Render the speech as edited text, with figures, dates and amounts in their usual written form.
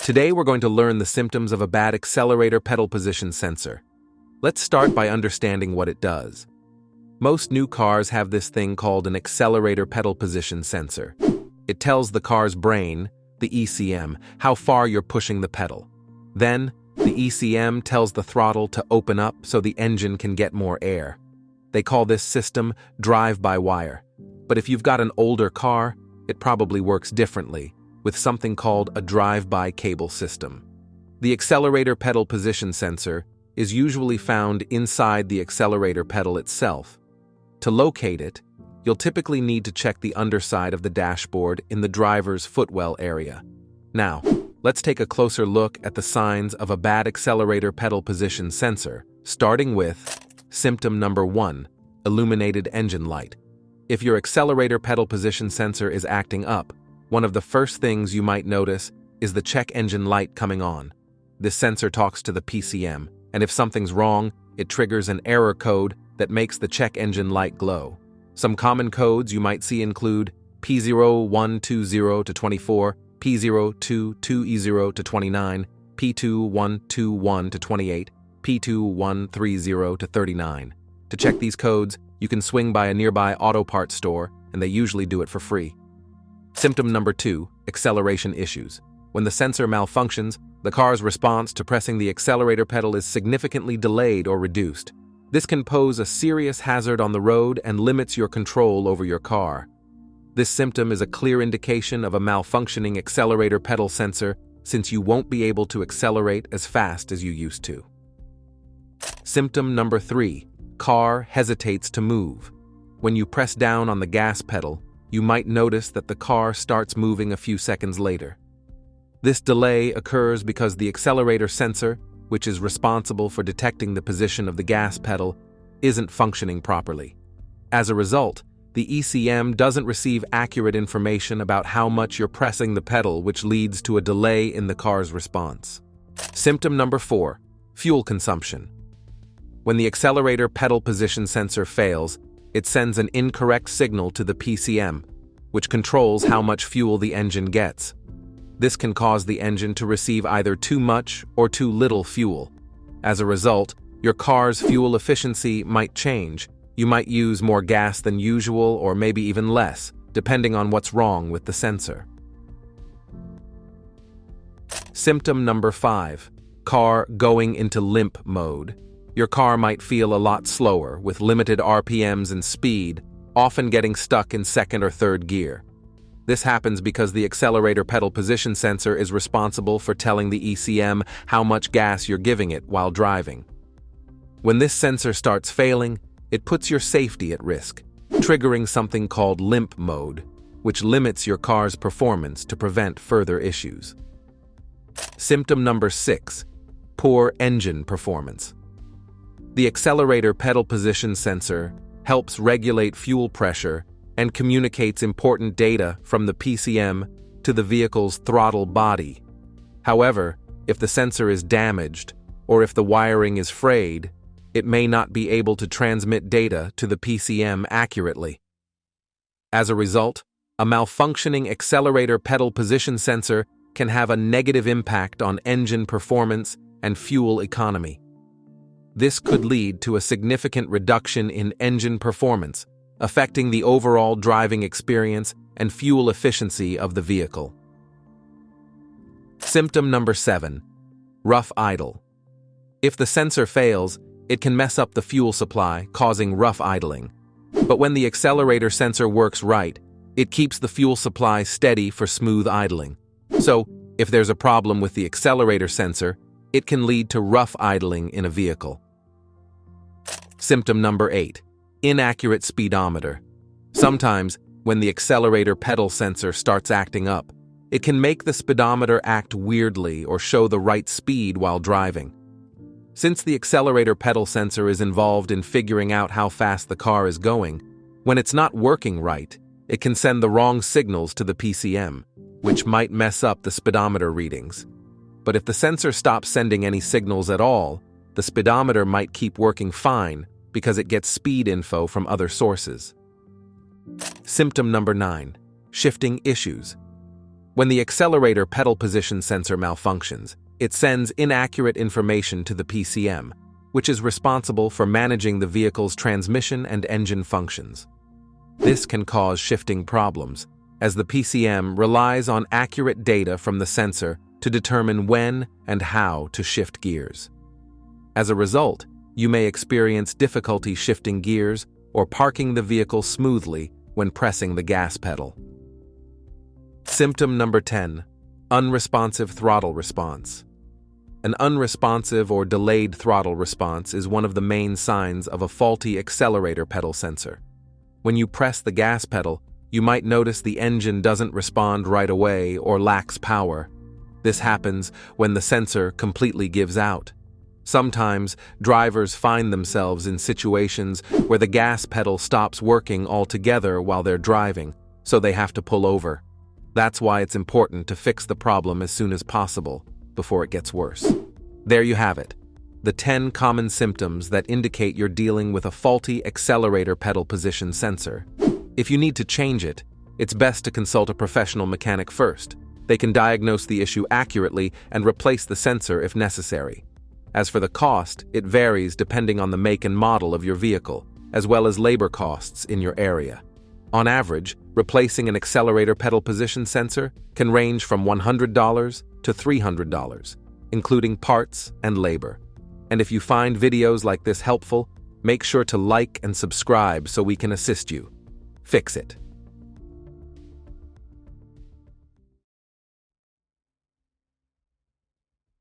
Today we're going to learn the symptoms of a bad accelerator pedal position sensor. Let's start by understanding what it does. Most new cars have this thing called an accelerator pedal position sensor. It tells the car's brain, the ECM, how far you're pushing the pedal. Then, the ECM tells the throttle to open up so the engine can get more air. They call this system drive-by-wire. But if you've got an older car, it probably works differently, with something called a drive-by cable system. The accelerator pedal position sensor is usually found inside the accelerator pedal itself. To locate it, you'll typically need to check the underside of the dashboard in the driver's footwell area. Now, let's take a closer look at the signs of a bad accelerator pedal position sensor, starting with symptom number 1, illuminated engine light. If your accelerator pedal position sensor is acting up, one of the first things you might notice is the check engine light coming on. This sensor talks to the PCM, and if something's wrong, it triggers an error code that makes the check engine light glow. Some common codes you might see include P0120 to 24, P022E0 to 29, P2121 to 28, P2130 to 39. To check these codes, you can swing by a nearby auto parts store, and they usually do it for free. Symptom number 2, acceleration issues. When the sensor malfunctions, the car's response to pressing the accelerator pedal is significantly delayed or reduced. This can pose a serious hazard on the road and limits your control over your car. This symptom is a clear indication of a malfunctioning accelerator pedal sensor, since you won't be able to accelerate as fast as you used to. Symptom number 3, car hesitates to move. When you press down on the gas pedal, you might notice that the car starts moving a few seconds later. This delay occurs because the accelerator sensor, which is responsible for detecting the position of the gas pedal, isn't functioning properly. As a result, the ECM doesn't receive accurate information about how much you're pressing the pedal, which leads to a delay in the car's response. Symptom number 4, fuel consumption. When the accelerator pedal position sensor fails, it sends an incorrect signal to the PCM, which controls how much fuel the engine gets. This can cause the engine to receive either too much or too little fuel. As a result, your car's fuel efficiency might change. You might use more gas than usual or maybe even less, depending on what's wrong with the sensor. Symptom number 5, car going into limp mode. Your car might feel a lot slower, with limited RPMs and speed, often getting stuck in second or third gear. This happens because the accelerator pedal position sensor is responsible for telling the ECM how much gas you're giving it while driving. When this sensor starts failing, it puts your safety at risk, triggering something called limp mode, which limits your car's performance to prevent further issues. Symptom number 6, poor engine performance. The accelerator pedal position sensor helps regulate fuel pressure and communicates important data from the PCM to the vehicle's throttle body. However, if the sensor is damaged or if the wiring is frayed, it may not be able to transmit data to the PCM accurately. As a result, a malfunctioning accelerator pedal position sensor can have a negative impact on engine performance and fuel economy. This could lead to a significant reduction in engine performance, affecting the overall driving experience and fuel efficiency of the vehicle. Symptom number 7, rough idle. If the sensor fails, it can mess up the fuel supply, causing rough idling. But when the accelerator sensor works right, it keeps the fuel supply steady for smooth idling. So, if there's a problem with the accelerator sensor, it can lead to rough idling in a vehicle. Symptom number 8, inaccurate speedometer. Sometimes, when the accelerator pedal sensor starts acting up, it can make the speedometer act weirdly or show the right speed while driving. Since the accelerator pedal sensor is involved in figuring out how fast the car is going, when it's not working right, it can send the wrong signals to the PCM, which might mess up the speedometer readings. But if the sensor stops sending any signals at all, the speedometer might keep working fine because it gets speed info from other sources. Symptom number 9, shifting issues. When the accelerator pedal position sensor malfunctions, it sends inaccurate information to the PCM, which is responsible for managing the vehicle's transmission and engine functions. This can cause shifting problems, as the PCM relies on accurate data from the sensor to determine when and how to shift gears. As a result, you may experience difficulty shifting gears or parking the vehicle smoothly when pressing the gas pedal. Symptom number 10. Unresponsive throttle response. An unresponsive or delayed throttle response is one of the main signs of a faulty accelerator pedal sensor. When you press the gas pedal, you might notice the engine doesn't respond right away or lacks power. This happens when the sensor completely gives out. Sometimes, drivers find themselves in situations where the gas pedal stops working altogether while they're driving, so they have to pull over. That's why it's important to fix the problem as soon as possible, before it gets worse. There you have it, the 10 common symptoms that indicate you're dealing with a faulty accelerator pedal position sensor. If you need to change it, it's best to consult a professional mechanic first. They can diagnose the issue accurately and replace the sensor if necessary. As for the cost, it varies depending on the make and model of your vehicle, as well as labor costs in your area. On average, replacing an accelerator pedal position sensor can range from $100 to $300, including parts and labor. And if you find videos like this helpful, make sure to like and subscribe so we can assist you. Fix it.